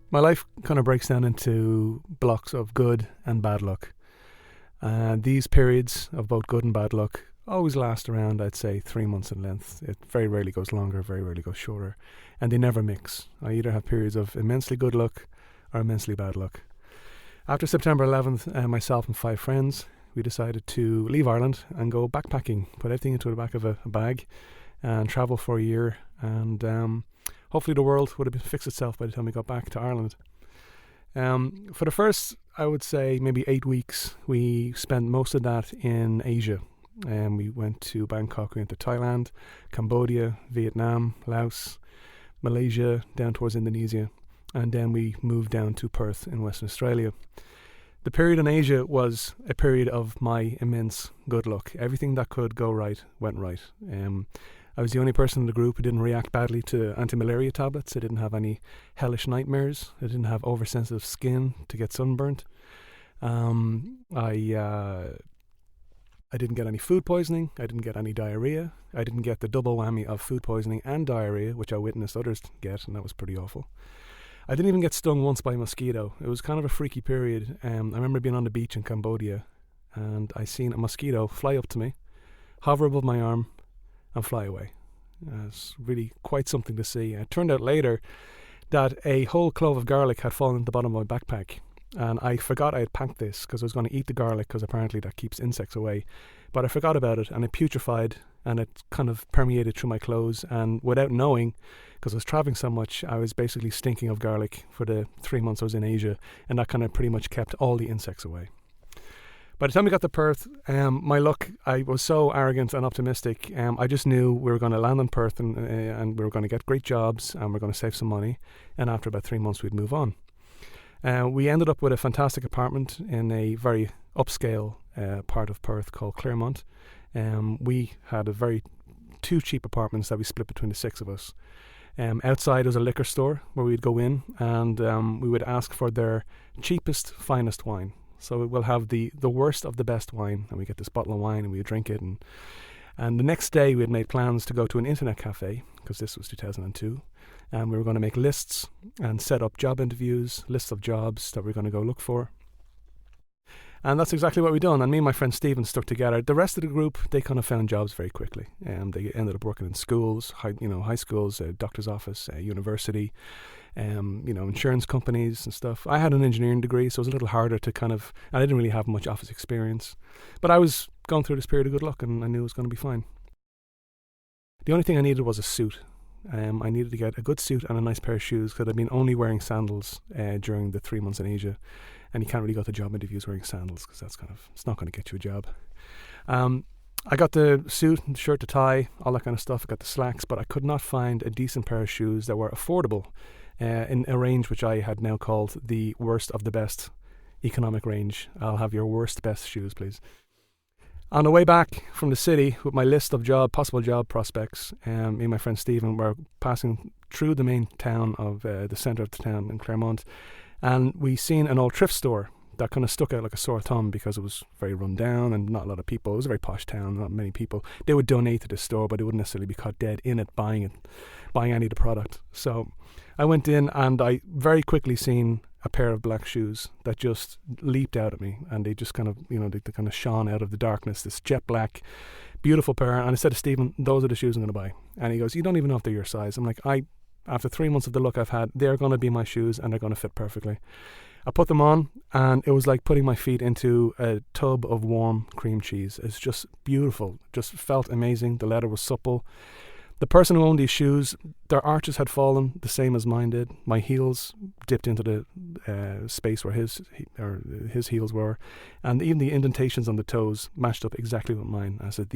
My life kind of breaks down into blocks of good and bad luck. And these periods of both good and bad luck always last around, I'd say, 3 months in length. It very rarely goes longer, very rarely goes shorter. And they never mix. I either have periods of immensely good luck or immensely bad luck. After September 11th, myself and 5 friends, we decided to leave Ireland and go backpacking, put everything into the back of a bag and travel for a year. And hopefully the world would have fixed itself by the time we got back to Ireland. For the first, I would say, maybe 8 weeks, we spent most of that in Asia. We went to Bangkok, we went to Thailand, Cambodia, Vietnam, Laos, Malaysia, down towards Indonesia. And then we moved down to Perth in Western Australia. The period in Asia was a period of my immense good luck. Everything that could go right went right. I was the only person in the group who didn't react badly to anti-malaria tablets. I didn't have any hellish nightmares. I didn't have oversensitive skin to get sunburnt. I didn't get any food poisoning. I didn't get any diarrhea. I didn't get the double whammy of food poisoning and diarrhea, which I witnessed others get, and that was pretty awful. I didn't even get stung once by a mosquito. It was kind of a freaky period. I remember being on the beach in Cambodia, and I seen a mosquito fly up to me, hover above my arm, and fly away. It's really quite something to see. It turned out later that a whole clove of garlic had fallen at the bottom of my backpack, and I forgot I had packed this because I was going to eat the garlic because apparently that keeps insects away. But I forgot about it, and it putrefied, and it kind of permeated through my clothes, and without knowing, because I was traveling so much, I was basically stinking of garlic for the 3 months I was in Asia, and that kind of pretty much kept all the insects away. By the time we got to Perth, my luck, I was so arrogant and optimistic. I just knew we were going to land in Perth and we were going to get great jobs and we were going to save some money. And after about 3 months, we'd move on. We ended up with a fantastic apartment in a very upscale part of Perth called Claremont. We had two cheap apartments that we split between the 6 of us. Outside was a liquor store where we'd go in and we would ask for their cheapest, finest wine. So we'll have the worst of the best wine, and we get this bottle of wine and we drink it. And the next day we had made plans to go to an internet cafe, because this was 2002, and we were going to make lists and set up job interviews, lists of jobs that we were going to go look for. And that's exactly what we done. And me and my friend Stephen stuck together. The rest of the group, they kind of found jobs very quickly. They ended up working in schools, high schools, doctor's office, university, insurance companies and stuff. I had an engineering degree, so it was a little harder to I didn't really have much office experience. But I was going through this period of good luck, and I knew it was going to be fine. The only thing I needed was a suit. I needed to get a good suit and a nice pair of shoes, because I'd been only wearing sandals during the 3 months in Asia. And you can't really go to job interviews wearing sandals, because it's not going to get you a job. I got the suit, the shirt, the tie, all that kind of stuff. I got the slacks, but I could not find a decent pair of shoes that were affordable in a range which I had now called the worst of the best economic range. I'll have your worst best shoes, please. On the way back from the city with my list of possible job prospects, me and my friend Stephen were passing through the main town of the centre of the town in Claremont, and we seen an old thrift store that kind of stuck out like a sore thumb because it was very run down and not a lot of people. It was a very posh town, not many people. They would donate to the store, but they wouldn't necessarily be caught dead in it, buying any of the product. So I went in and I very quickly seen a pair of black shoes that just leaped out at me, and they just kind of, they kind of shone out of the darkness, this jet black, beautiful pair. And I said to Stephen, those are the shoes I'm going to buy. And he goes, you don't even know if they're your size. I'm like, after 3 months of the luck I've had, they're going to be my shoes and they're going to fit perfectly. I put them on, and it was like putting my feet into a tub of warm cream cheese. It's just beautiful. Just felt amazing. The leather was supple. The person who owned these shoes, their arches had fallen the same as mine did. My heels dipped into the space where his heels were, and even the indentations on the toes matched up exactly with mine. I said,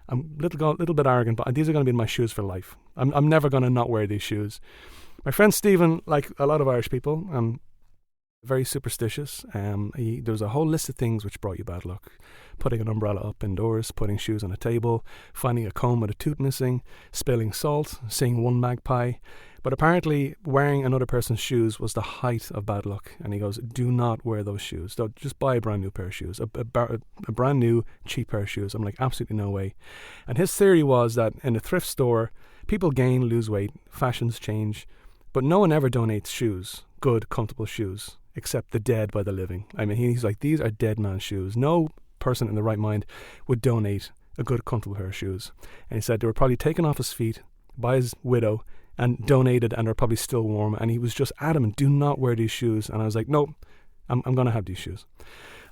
I'm a little bit arrogant, but these are going to be my shoes for life. I'm never going to not wear these shoes. My friend Stephen, like a lot of Irish people, very superstitious. There was a whole list of things which brought you bad luck. Putting an umbrella up indoors, putting shoes on a table, finding a comb with a tooth missing, spilling salt, seeing one magpie. But apparently wearing another person's shoes was the height of bad luck. And he goes, do not wear those shoes. Don't, just buy a brand new pair of shoes, a brand new cheap pair of shoes. I'm like, absolutely no way. And his theory was that in a thrift store, people gain, lose weight, fashions change, But no one ever donates shoes, good, comfortable shoes, except the dead by the living. I mean, he's like, these are dead man's shoes. No person in the right mind would donate a good, comfortable pair of shoes. And he said they were probably taken off his feet by his widow and donated, and they're probably still warm. And he was just adamant, do not wear these shoes. And I was like, no, I'm going to have these shoes.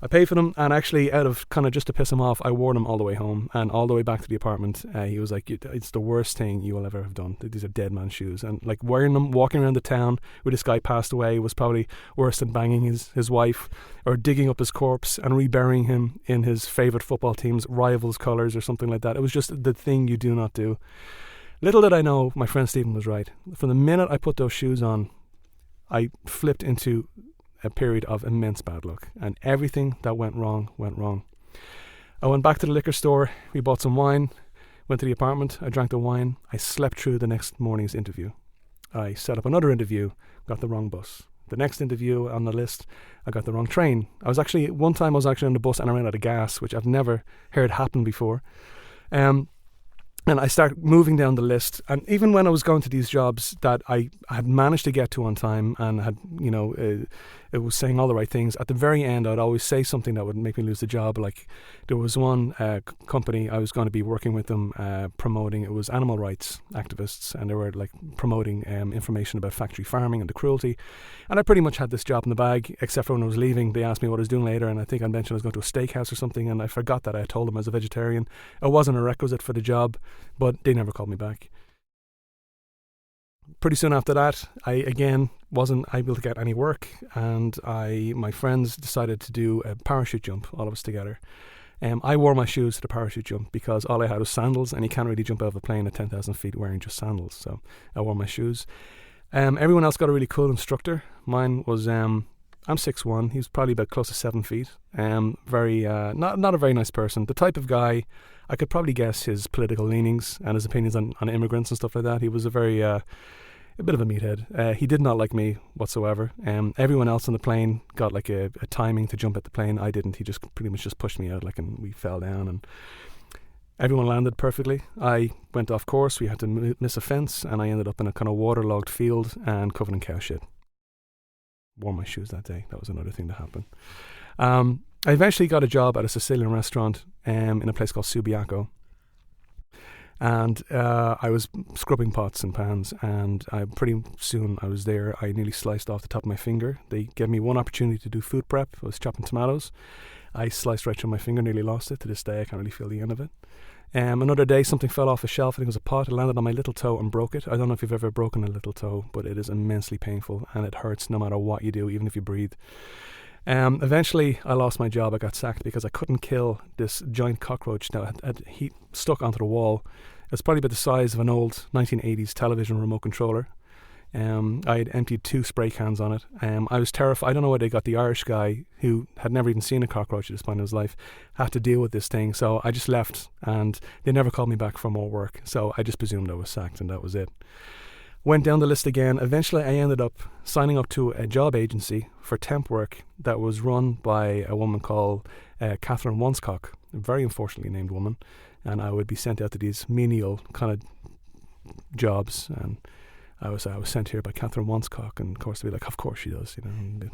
I paid for them, and actually, out of kind of just to piss him off, I wore them all the way home and all the way back to the apartment. He was like, it's the worst thing you will ever have done. These are dead man shoes. And like wearing them, walking around the town where this guy passed away was probably worse than banging his wife or digging up his corpse and reburying him in his favourite football team's rivals' colours or something like that. It was just the thing you do not do. Little did I know my friend Stephen was right. From the minute I put those shoes on, I flipped into a period of immense bad luck, and everything that went wrong went wrong. I went back to the liquor store, we bought some wine, went to the apartment, I drank the wine, I slept through the next morning's interview. I set up another interview, got the wrong bus. The next interview on the list, I got the wrong train. One time I was actually on the bus and I ran out of gas, which I've never heard happen before. And I started moving down the list, and even when I was going to these jobs that I had managed to get to on time and had, it was saying all the right things, at the very end I'd always say something that would make me lose the job. Like there was one company I was going to be working with them promoting, it was animal rights activists, and they were like promoting information about factory farming and the cruelty, and I pretty much had this job in the bag, except for when I was leaving they asked me what I was doing later, and I think I mentioned I was going to a steakhouse or something, and I forgot that I had told them I was a vegetarian. It wasn't a requisite for the job, but they never called me back. Pretty soon after that, I again wasn't able to get any work, and my friends decided to do a parachute jump, all of us together. I wore my shoes to the parachute jump because all I had was sandals, and you can't really jump out of a plane at 10,000 feet wearing just sandals, so I wore my shoes. Everyone else got a really cool instructor. Mine was, I'm 6'1", he was probably about close to 7 feet. Very not a very nice person. The type of guy, I could probably guess his political leanings and his opinions on immigrants and stuff like that. He was a bit of a meathead. He did not like me whatsoever. Everyone else on the plane got like a timing to jump at the plane. I didn't. He just pretty much just pushed me out, and we fell down, and everyone landed perfectly. I went off course. We had to miss a fence, and I ended up in a kind of waterlogged field and covered in cow shit. Wore my shoes that day. That was another thing that happened. I eventually got a job at a Sicilian restaurant in a place called Subiaco. And I was scrubbing pots and pans, and pretty soon I was there. I nearly sliced off the top of my finger. They gave me one opportunity to do food prep. I was chopping tomatoes. I sliced right through my finger, nearly lost it. To this day, I can't really feel the end of it. Another day, something fell off a shelf. I think it was a pot. It landed on my little toe and broke it. I don't know if you've ever broken a little toe, but it is immensely painful, and it hurts no matter what you do, even if you breathe. Eventually, I lost my job. I got sacked because I couldn't kill this giant cockroach that had stuck onto the wall. It's probably about the size of an old 1980s television remote controller. I had emptied 2 spray cans on it. I was terrified. I don't know why they got the Irish guy, who had never even seen a cockroach at this point in his life, had to deal with this thing. So I just left, and they never called me back for more work. So I just presumed I was sacked, and that was it. Went down the list again. Eventually, I ended up signing up to a job agency for temp work that was run by a woman called Catherine Wanscock, a very unfortunately named woman. And I would be sent out to these menial kind of jobs, and I was sent here by Catherine Wanscock, and of course they'd be like, of course she does,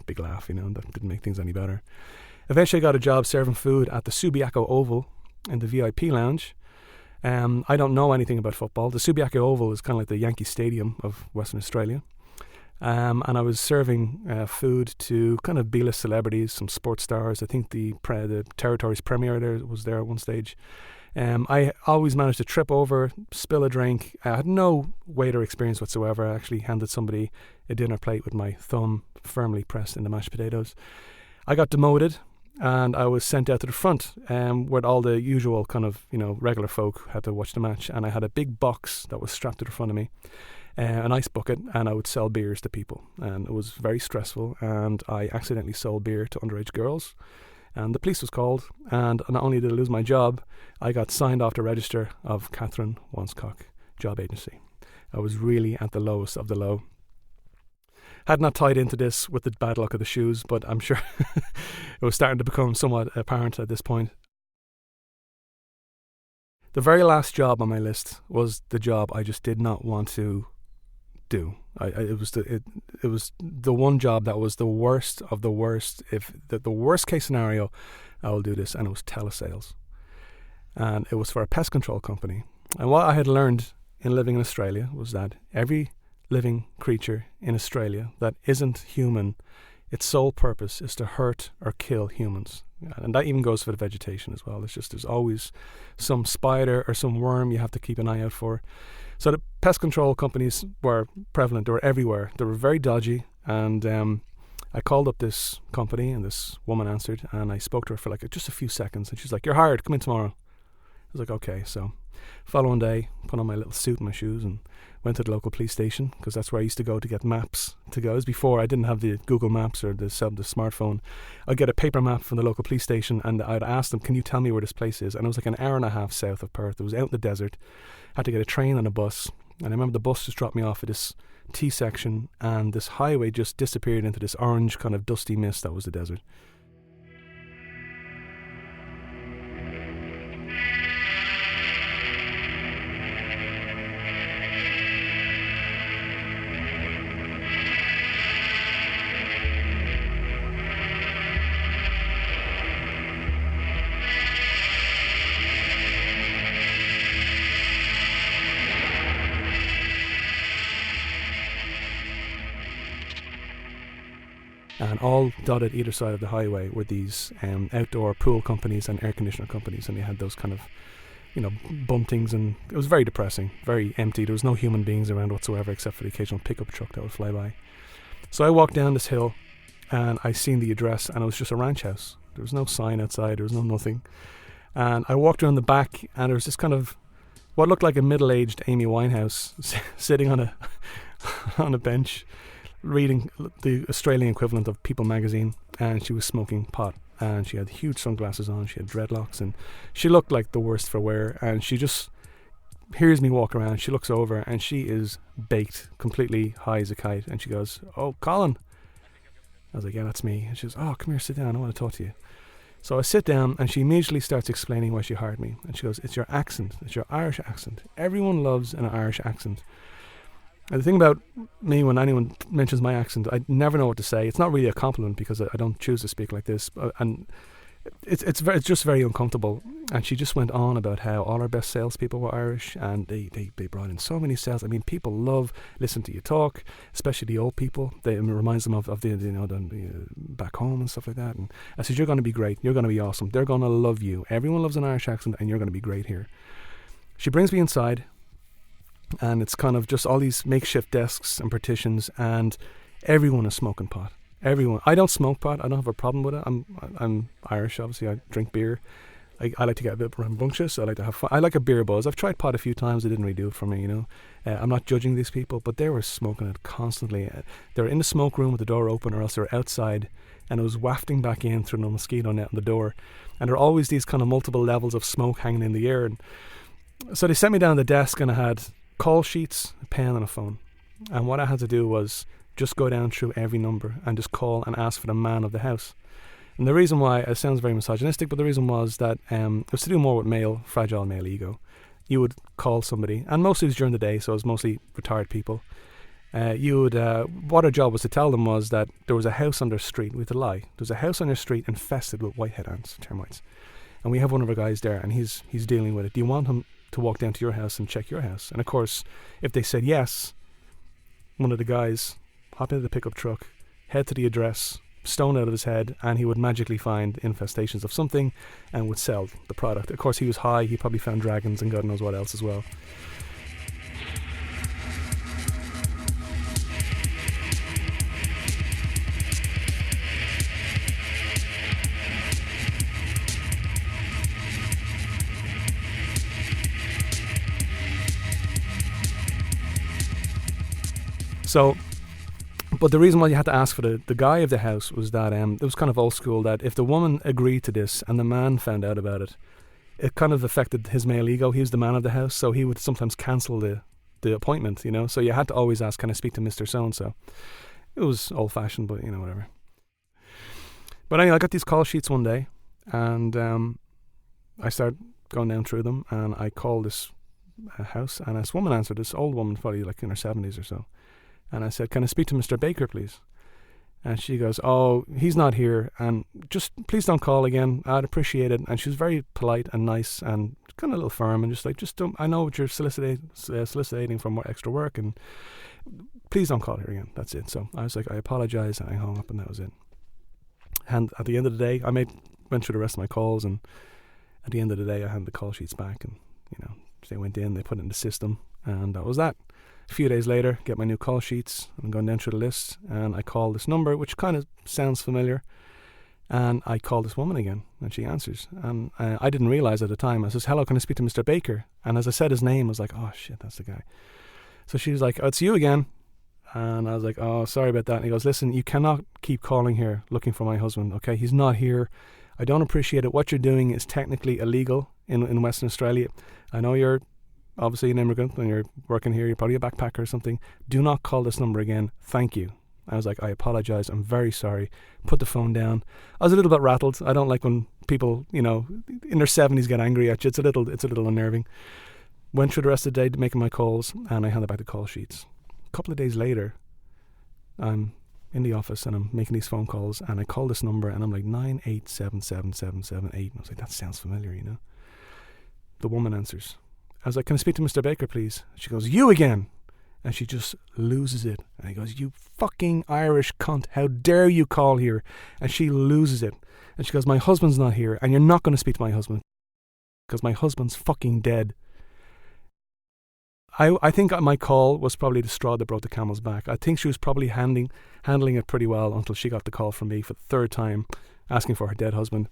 big laugh, and that didn't make things any better. Eventually I got a job serving food at the Subiaco Oval in the VIP lounge. I don't know anything about football. The Subiaco Oval is kind of like the Yankee Stadium of Western Australia. And I was serving food to kind of B-list celebrities, some sports stars. I think the Territories Premier was there at one stage. I always managed to trip over, spill a drink. I had no waiter experience whatsoever. I actually handed somebody a dinner plate with my thumb firmly pressed in the mashed potatoes. I got demoted, and I was sent out to the front, where all the usual kind of, regular folk had to watch the match. And I had a big box that was strapped to the front of me, an ice bucket, and I would sell beers to people. And it was very stressful, and I accidentally sold beer to underage girls. And the police was called, and not only did I lose my job, I got signed off the register of Catherine Wanscock Job Agency. I was really at the lowest of the low. Had not tied into this with the bad luck of the shoes, but I'm sure it was starting to become somewhat apparent at this point. The very last job on my list was the job I just did not want to do. It was the one job that was the worst of the worst. If the worst case scenario, I will do this, and it was telesales, and it was for a pest control company. And what I had learned in living in Australia was that every living creature in Australia that isn't human, its sole purpose is to hurt or kill humans. And that even goes for the vegetation as well. There's always some spider or some worm you have to keep an eye out for. So the pest control companies were prevalent. They were everywhere. They were very dodgy. And I called up this company, and this woman answered, and I spoke to her for like just a few seconds. And she's like, "You're hired. Come in tomorrow." I was like, "Okay." So following day, put on my little suit and my shoes and went to the local police station, because that's where I used to go to get maps to go. It was before I didn't have the Google Maps or the smartphone. I'd get a paper map from the local police station, and I'd ask them, "Can you tell me where this place is?" And it was like an hour and a half south of Perth. It was out in the desert. Had to get a train and a bus. And I remember the bus just dropped me off at this T section, and this highway just disappeared into this orange kind of dusty mist that was the desert. And all dotted either side of the highway were these outdoor pool companies and air conditioner companies, and they had those kind of, buntings, and it was very depressing, very empty. There was no human beings around whatsoever except for the occasional pickup truck that would fly by. So I walked down this hill, and I seen the address, and it was just a ranch house. There was no sign outside. There was no nothing. And I walked around the back, and there was this kind of what looked like a middle-aged Amy Winehouse sitting on a bench, reading the Australian equivalent of People magazine, and she was smoking pot, and she had huge sunglasses on, she had dreadlocks, and she looked like the worst for wear. And she just hears me walk around, she looks over, and she is baked, completely high as a kite, and she goes, "Oh, Colin." I was like, "Yeah, that's me." And she goes, "Oh, come here, sit down, I want to talk to you." So I sit down, and she immediately starts explaining why she hired me, and she goes, "It's your accent, it's your Irish accent. Everyone loves an Irish accent." And the thing about me, when anyone mentions my accent, I never know what to say. It's not really a compliment, because I don't choose to speak like this, and it's just very uncomfortable. And she just went on about how all our best salespeople were Irish, and they brought in so many sales. I mean, people love listening to you talk, especially the old people. It reminds them of the back home and stuff like that. And I said, "You're going to be great. You're going to be awesome. They're going to love you. Everyone loves an Irish accent, and you're going to be great here." She brings me inside, and it's kind of just all these makeshift desks and partitions, and everyone is smoking pot. Everyone. I don't smoke pot. I don't have a problem with it. I'm Irish, obviously. I drink beer. I like to get a bit rambunctious. I like to have fun. I like a beer buzz. I've tried pot a few times. It didn't really do it for me, I'm not judging these people, but they were smoking it constantly. They were in the smoke room with the door open, or else they were outside, and it was wafting back in through the mosquito net on the door. And there are always these kind of multiple levels of smoke hanging in the air. And so they sent me down the desk, and I had call sheets, a pen, and a phone. And what I had to do was just go down through every number and just call and ask for the man of the house. And the reason why, it sounds very misogynistic, but the reason was that it was to do more with fragile male ego. You would call somebody, and mostly it was during the day, so it was mostly retired people. What our job was to tell them was that there was a house on their street. We had to lie. There was a house on their street infested with whitehead ants, termites. And we have one of our guys there, and he's dealing with it. Do you want him to walk down to your house and check your house? And of course, if they said yes, one of the guys hop into the pickup truck, head to the address, stone out of his head, and he would magically find infestations of something and would sell the product. Of course, he was high. He probably found dragons and God knows what else as well. So, but the reason why you had to ask for the guy of the house was that it was kind of old school, that if the woman agreed to this and the man found out about it, it kind of affected his male ego. He was the man of the house, so he would sometimes cancel the appointment, So you had to always ask, "Can I speak to Mr. So-and-so?" It was old-fashioned, but, whatever. But anyway, I got these call sheets one day, and I started going down through them, and I called this house, and this woman answered, this old woman, probably like in her 70s or so. And I said, can I speak to Mr. Baker, please? And she goes, oh, he's not here, and just please don't call again. I'd appreciate it. And she was very polite and nice and kind of a little firm, and just like, just don't, I know what you're soliciting for more extra work, and please don't call here again. That's it. So I was like, I apologize, and I hung up, and that was it. And at the end of the day, I went through the rest of my calls, and at the end of the day, I handed the call sheets back, and they went in, they put it in the system, and that was that. A few days later, get my new call sheets. I'm going down through the list, and I call this number, which kind of sounds familiar. And I call this woman again, and she answers. And I didn't realize at the time. I says, hello, can I speak to Mr. Baker? And as I said his name, I was like, oh shit, that's the guy. So she was like, oh, it's you again. And I was like, oh, sorry about that. And he goes, listen, you cannot keep calling here looking for my husband, okay? He's not here. I don't appreciate it. What you're doing is technically illegal in Western Australia. I know you're obviously an immigrant and you're working here. You're probably a backpacker or something. Do not call this number again. Thank you. I was like, I apologize. I'm very sorry. Put the phone down. I was a little bit rattled. I don't like when people, in their 70s get angry at you. It's a little unnerving. Went through the rest of the day making my calls, and I handed back the call sheets. A couple of days later, I'm in the office and I'm making these phone calls, and I call this number and I'm like 9877778. And I was like, that sounds familiar, The woman answers. I was like, can I speak to Mr. Baker, please? She goes, you again. And she just loses it. And he goes, you fucking Irish cunt. How dare you call here? And she loses it. And she goes, my husband's not here, and you're not going to speak to my husband because my husband's fucking dead. I think my call was probably the straw that broke the camel's back. I think she was probably handling it pretty well until she got the call from me for the third time asking for her dead husband.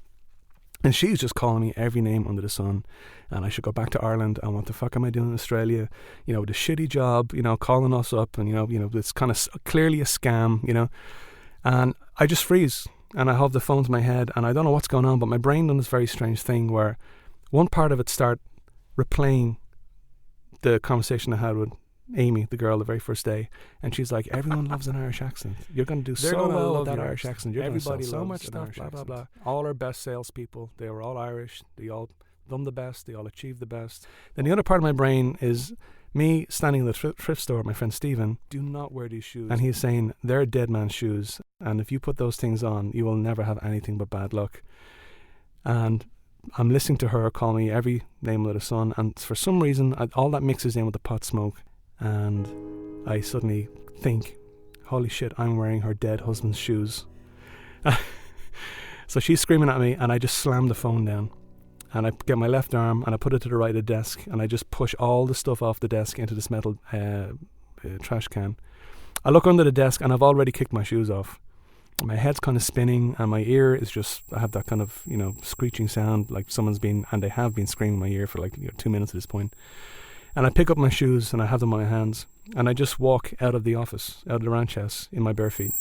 And she's just calling me every name under the sun. And I should go back to Ireland. And what the fuck am I doing in Australia? The shitty job, calling us up. And, it's kind of clearly a scam, And I just freeze. And I have the phone to my head. And I don't know what's going on. But my brain done this very strange thing where one part of it start replaying the conversation I had with Amy, the girl, the very first day, and she's like, everyone loves an Irish accent. You're going to do so well with that Irish accent. You're everybody so much stuff, blah, blah, blah. All our best salespeople, they were all Irish. They all done the best. They all achieved the best. Then the other part of my brain is me standing in the thrift store with my friend Stephen. Do not wear these shoes. And he's saying, they're dead man's shoes, and if you put those things on, you will never have anything but bad luck. And I'm listening to her call me every name under the sun, and for some reason, all that mixes in with the pot smoke. And I suddenly think, holy shit, I'm wearing her dead husband's shoes. So she's screaming at me, and I just slam the phone down. And I get my left arm, and I put it to the right of the desk, and I just push all the stuff off the desk into this metal trash can. I look under the desk, and I've already kicked my shoes off. My head's kind of spinning, and my ear is just, I have that kind of, screeching sound, like someone's been, and they have been screaming in my ear for like 2 minutes at this point. And I pick up my shoes and I have them in my hands, and I just walk out of the office, out of the ranch house in my bare feet.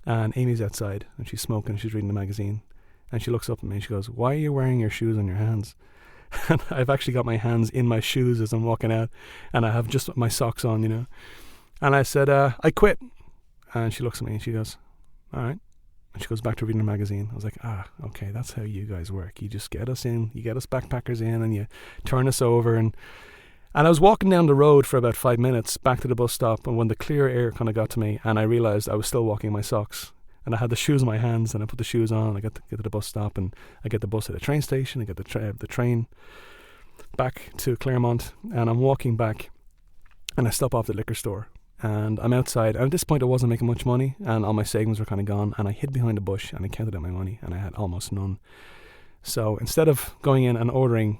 And Amy's outside, and she's smoking, she's reading the magazine, and she looks up at me and she goes, why are you wearing your shoes on your hands? And I've actually got my hands in my shoes as I'm walking out, and I have just my socks on, And I said, I quit. And she looks at me and she goes, all right. And she goes back to reading the magazine. I was like, okay, that's how you guys work. You just get us in, you get us backpackers in, and you turn us over. And I was walking down the road for about 5 minutes back to the bus stop, and when the clear air kind of got to me, and I realised I was still walking in my socks, and I had the shoes in my hands, and I put the shoes on, I get to the bus stop, and I get the bus at the train station, I get the train back to Claremont, and I'm walking back, and I stop off the liquor store, and I'm outside, and at this point I wasn't making much money, and all my savings were kind of gone, and I hid behind a bush, and I counted out my money, and I had almost none. So instead of going in and ordering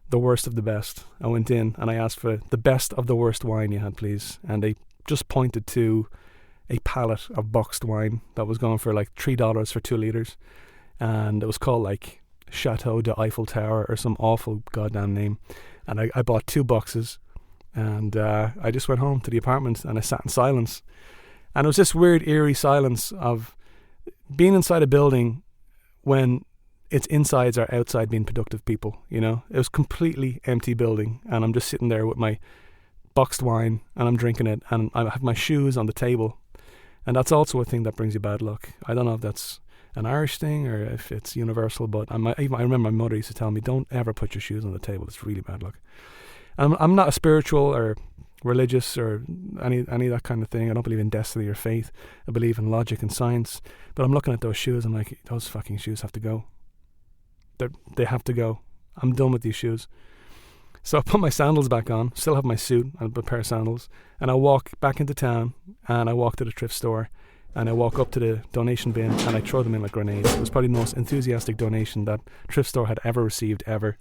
the worst of the best, I went in and I asked for the best of the worst wine you had, please. And they just pointed to a pallet of boxed wine that was going for like $3 for 2 litres. And it was called like Chateau de Eiffel Tower or some awful goddamn name. And I bought 2 boxes, and I just went home to the apartment and I sat in silence. And it was this weird, eerie silence of being inside a building when its insides are outside being productive people, It was completely empty building, and I'm just sitting there with my boxed wine, and I'm drinking it, and I have my shoes on the table. And that's also a thing that brings you bad luck. I don't know if that's an Irish thing or if it's universal, but I remember my mother used to tell me, don't ever put your shoes on the table, it's really bad luck. I'm not a spiritual or religious or any of that kind of thing. I don't believe in destiny or fate. I believe in logic and science. But I'm looking at those shoes. I'm like, those fucking shoes have to go. They have to go. I'm done with these shoes. So I put my sandals back on, still have my suit and a pair of sandals, and I walk back into town, and I walk to the thrift store, and I walk up to the donation bin, and I throw them in like grenades. It was probably the most enthusiastic donation that thrift store had ever received, ever.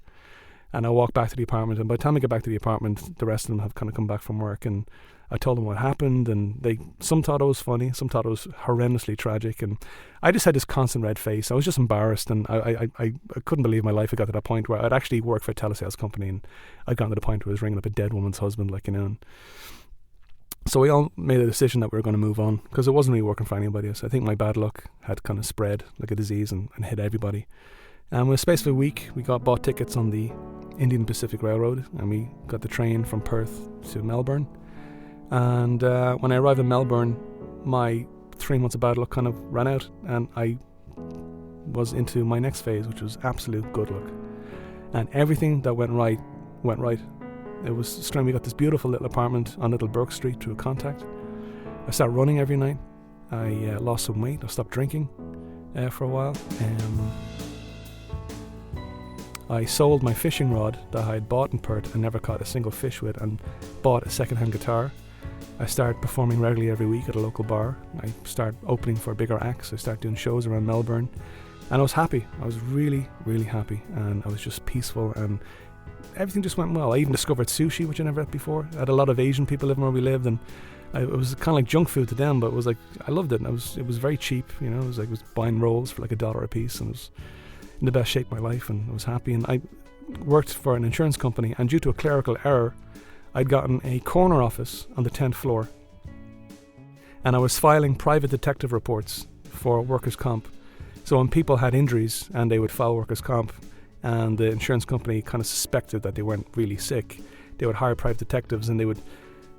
And I walk back to the apartment, and by the time I get back to the apartment, the rest of them have kind of come back from work, and I told them what happened, and some thought it was funny, some thought it was horrendously tragic, and I just had this constant red face. I was just embarrassed, and I couldn't believe my life had got to that point where I'd actually worked for a telesales company, and I'd gotten to the point where I was ringing up a dead woman's husband, like, you know. And so we all made a decision that we were going to move on, because it wasn't really working for anybody else. I think my bad luck had kind of spread like a disease and hit everybody. And with a space of a week, we bought tickets on the Indian Pacific Railroad, and we got the train from Perth to Melbourne. And when I arrived in Melbourne, my 3 months of bad luck kind of ran out, and I was into my next phase, which was absolute good luck. And everything that went right, went right. It was strange. We got this beautiful little apartment on Little Burke Street through a contact. I started running every night. I lost some weight. I stopped drinking for a while. I sold my fishing rod that I had bought in Perth and never caught a single fish with, and bought a second-hand guitar. I started performing regularly every week at a local bar. I started opening for bigger acts. I started doing shows around Melbourne. And I was happy. I was really, really happy. And I was just peaceful, and everything just went well. I even discovered sushi, which I never had before. I had a lot of Asian people living where we lived, and it was kind of like junk food to them, but it was like, I loved it. And it was very cheap, you know. It was like I was buying rolls for like $1 a piece, and it was in the best shape of my life, and I was happy. And I worked for an insurance company, and due to a clerical error, I'd gotten a corner office on the 10th floor, and I was filing private detective reports for workers' comp. So when people had injuries and they would file workers' comp, and the insurance company kind of suspected that they weren't really sick, they would hire private detectives, and they would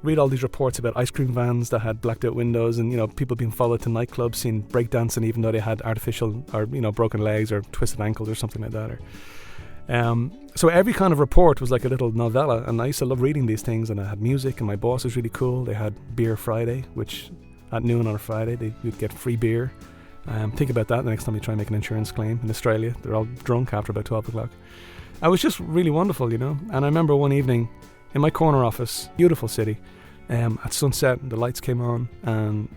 read all these reports about ice cream vans that had blacked out windows, and, you know, people being followed to nightclubs, seeing breakdancing even though they had artificial or, you know, broken legs or twisted ankles or something like that. So every kind of report was like a little novella, and I used to love reading these things. And I had music, and my boss was really cool. They had Beer Friday, which at noon on a Friday you'd get free beer. Think about that the next time you try and make an insurance claim in Australia. They're all drunk after about 12 o'clock. It was just really wonderful, you know. And I remember one evening in my corner office, beautiful city, at sunset, the lights came on, and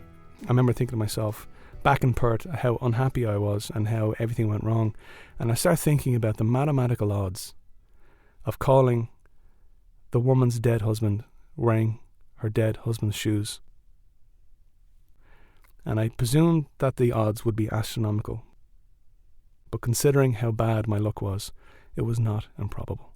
I remember thinking to myself, back in Perth, how unhappy I was and how everything went wrong. And I started thinking about the mathematical odds of calling the woman's dead husband wearing her dead husband's shoes. And I presumed that the odds would be astronomical. But considering how bad my luck was, it was not improbable.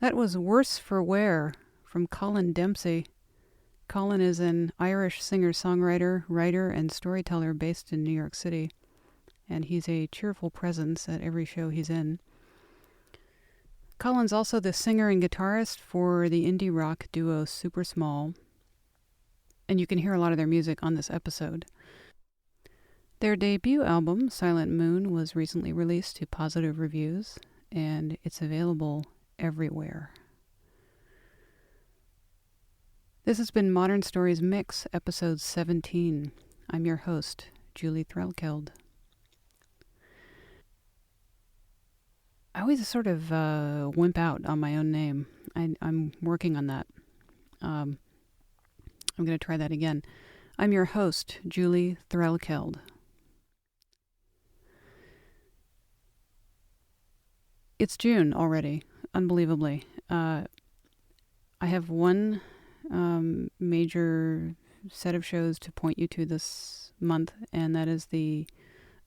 That was Worse for Wear from Colin Dempsey. Colin is an Irish singer-songwriter, writer, and storyteller based in New York City, and he's a cheerful presence at every show he's in. Colin's also the singer and guitarist for the indie rock duo Super Small, and you can hear a lot of their music on this episode. Their debut album, Silent Moon, was recently released to positive reviews, and it's available everywhere. This has been Modern Stories Mix, episode 17. I'm your host, Julie Threlkeld. I always sort of wimp out on my own name. I'm working on that. I'm going to try that again. I'm your host, Julie Threlkeld. It's June already, unbelievably. I have one major set of shows to point you to this month, and that is the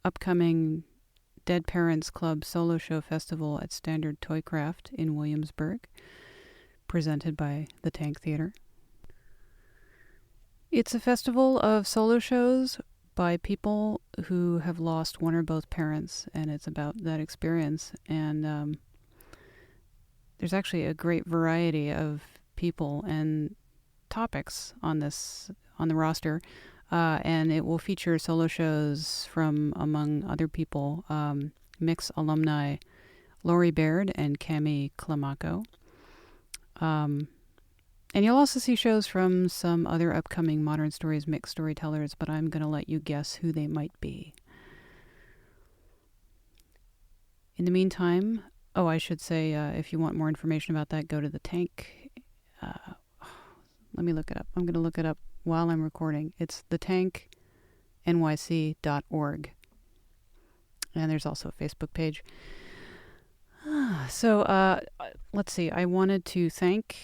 upcoming Dead Parents Club Solo Show Festival at Standard Toycraft in Williamsburg, presented by the Tank Theater. It's a festival of solo shows by people who have lost one or both parents, and it's about that experience. And there's actually a great variety of people and topics on the roster, and it will feature solo shows from, among other people, Mix alumni Lori Baird and Cami Climaco. And you'll also see shows from some other upcoming Modern Stories Mix storytellers, but I'm going to let you guess who they might be. In the meantime, I should say, if you want more information about that, go to the Tank. Let me look it up. I'm going to look it up while I'm recording. It's thetanknyc.org. And there's also a Facebook page. So let's see. I wanted to thank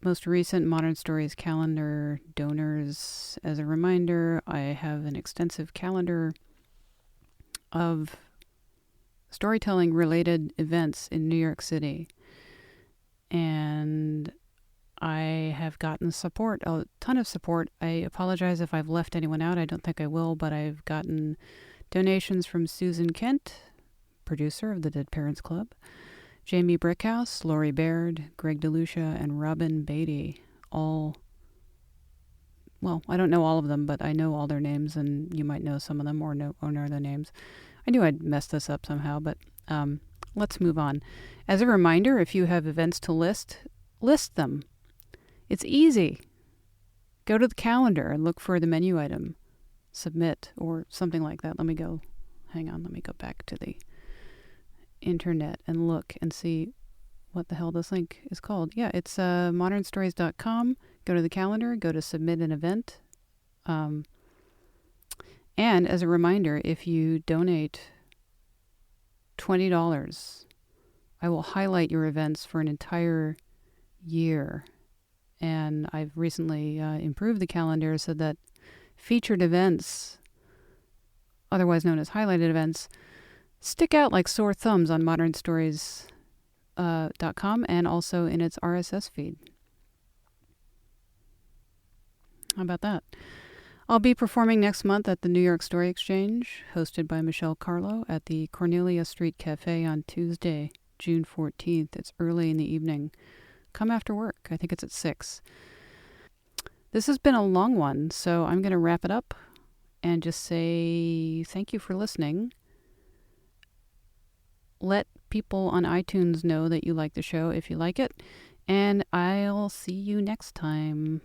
most recent Modern Stories calendar donors. As a reminder, I have an extensive calendar of storytelling-related events in New York City. And I have gotten support, a ton of support. I apologize if I've left anyone out. I don't think I will, but I've gotten donations from Susan Kent, producer of the Dead Parents Club, Jamie Brickhouse, Lori Baird, Greg DeLucia, and Robin Beatty. All, well, I don't know all of them, but I know all their names, and you might know some of them or know their names. I knew I'd mess this up somehow, but let's move on. As a reminder, if you have events to list them. It's easy. Go to the calendar and look for the menu item, submit, or something like that. Let me go back to the internet and look and see what the hell this link is called. Yeah, it's modernstories.com. Go to the calendar, go to submit an event. And as a reminder, if you donate $20, I will highlight your events for an entire year. And I've recently improved the calendar so that featured events, otherwise known as highlighted events, stick out like sore thumbs on modernstories.com and also in its RSS feed. How about that? I'll be performing next month at the New York Story Exchange, hosted by Michelle Carlo at the Cornelia Street Cafe on Tuesday, June 14th. It's early in the evening. Come after work. I think it's at 6. This has been a long one, so I'm going to wrap it up and just say thank you for listening. Let people on iTunes know that you like the show if you like it, and I'll see you next time.